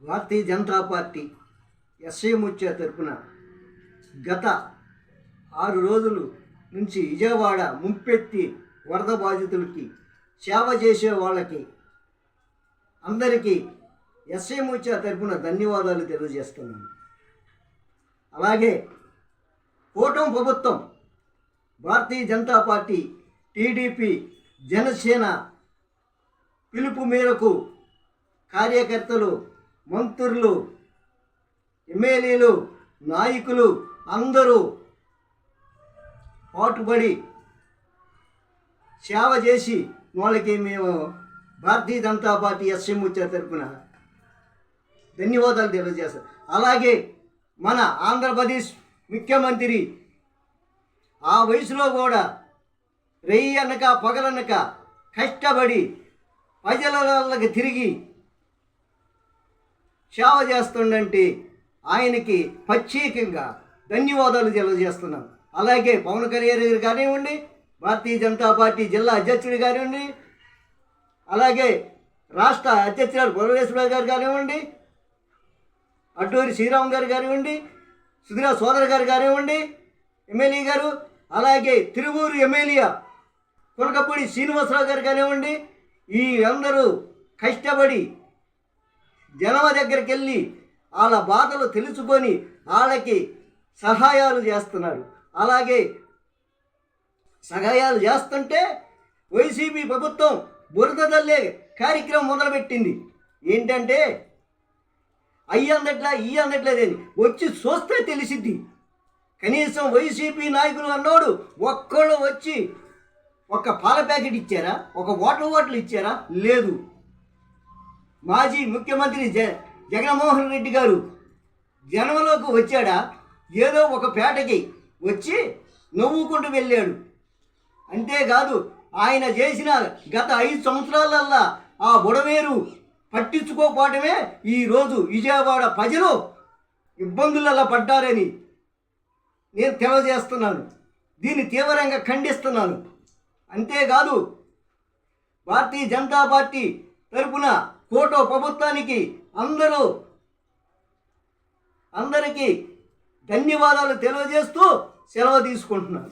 Bharatiya Janata party SI Mutya తరపున గత 6 రోజుల నుంచి విజయవాడ ముంపెత్తి వరద బాధితులకి సేవ చేసే వాళ్ళకి అందరికీ ఎస్ఐ ముత్య తరపున ధన్యవాదాలు తెలియజేస్తున్నాను. అలాగే కూటమి ప్రభుత్వం భారతీయ జనతా పార్టీ, టీడీపీ, జనసేన పిలుపు మేరకు కార్యకర్తలు, మంత్రులు, ఎమ్మెల్యేలు, నాయకులు అందరూ పాటుపడి సేవ చేసి వాళ్ళకి మేము భారతీయ జనతా పార్టీ ఎస్ఐ ముత్య తరపున ధన్యవాదాలు తెలియజేస్తాం. అలాగే మన ఆంధ్రప్రదేశ్ ముఖ్యమంత్రి ఆ వయసులో కూడా రెయ్యనక పగలనక కష్టపడి ప్రజలకి తిరిగి సేవ చేస్తుండంటే ఆయనకి ప్రత్యేకంగా ధన్యవాదాలు తెలియజేస్తున్నాం. అలాగే పవన్ కళ్యాణ్ గారు కానివ్వండి, భారతీయ జనతా పార్టీ జిల్లా అధ్యక్షుడు కానివ్వండి, అలాగే రాష్ట్ర అధ్యక్షురాలు పురవేశ్వర గారు కానివ్వండి, అడ్డూరి శ్రీరామ్ గారు కానివ్వండి, సుధీర సోదర్ గారు కానివ్వండి, ఎమ్మెల్యే గారు, అలాగే తిరువూరు ఎమ్మెల్యే కొనకపూడి శ్రీనివాసరావు గారు కానివ్వండి, ఈ అందరూ కష్టపడి జనం దగ్గరికి వెళ్ళి వాళ్ళ బాధలు తెలుసుకొని వాళ్ళకి సహాయాలు చేస్తున్నారు. అలాగే సహాయాలు చేస్తుంటే వైసీపీ ప్రభుత్వం బురద తల్లే కార్యక్రమం మొదలుపెట్టింది. ఏంటంటే అయ్యందట్లా ఈ అందట్లేదని వచ్చి చూస్తే తెలిసిద్ది. కనీసం వైసీపీ నాయకులు అన్నోడు ఒక్కళ్ళు వచ్చి ఒక పాల ప్యాకెట్ ఇచ్చారా, ఒక వాటర్ బాటిల్ ఇచ్చారా? లేదు. మాజీ ముఖ్యమంత్రి జగన్మోహన్ రెడ్డి గారు జనంలోకి వచ్చాడా? ఏదో ఒక పేటకి వచ్చి నవ్వుకుంటూ వెళ్ళాడు. అంతేకాదు ఆయన చేసిన గత 5 సంవత్సరాలల్లా ఆ బుడమేరు పట్టించుకోపోవటమే ఈరోజు విజయవాడ ప్రజలు ఇబ్బందులలో పడ్డారని నేను తెలియజేస్తున్నాను. దీన్ని తీవ్రంగా ఖండిస్తున్నాను. అంతేకాదు భారతీయ జనతా పార్టీ తరపున కోటో ప్రభుత్వానికి అందరికీ ధన్యవాదాలు తెలియజేస్తూ సెలవు తీసుకుంటున్నాను.